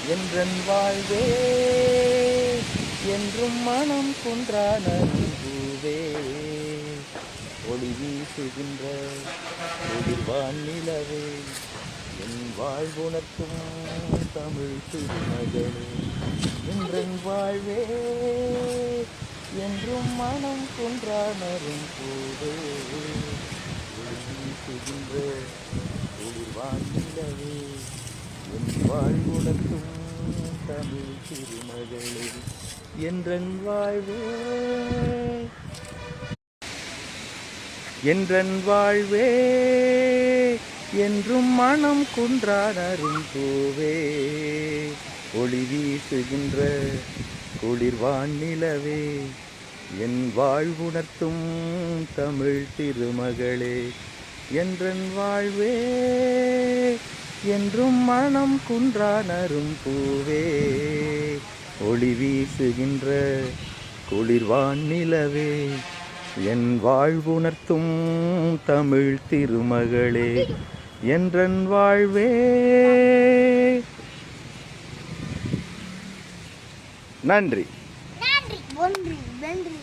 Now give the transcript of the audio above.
என்றன் வாழ்வே என்றும் மனம் குன்றான பூவே ஒளி வீசுகின்ற ஒளிர்வான் நிலவே என் வாழ்வுணர்த்தும் தமிழ் திருமகளே என்றன் வாழ்வே என்றும் மனம் குன்றானரும் பூவே ஒளி வீசுகின்ற ஒளிர்வான் நிலவே என் வாழ்வுணர்த்தும் தமிழ் திருமகளே என்றன் வாழ்வே என்றன் வாழ்வே என்றும் மனம் குன்றானரும் பூவே ஒளி வீசுகின்ற குளிர்வான் நிலவே என் வாழ்வுணர்த்தும் தமிழ் திருமகளே என்றன் வாழ்வே என்றும் மனம் குன்றானரும் பூவே ஒளி வீசுகின்ற குளிர்வான் நிலவே என் வாழ்வுணர்த்தும் தமிழ் திருமகளே என்றன் வாழ்வே. நன்றி. நன்றி.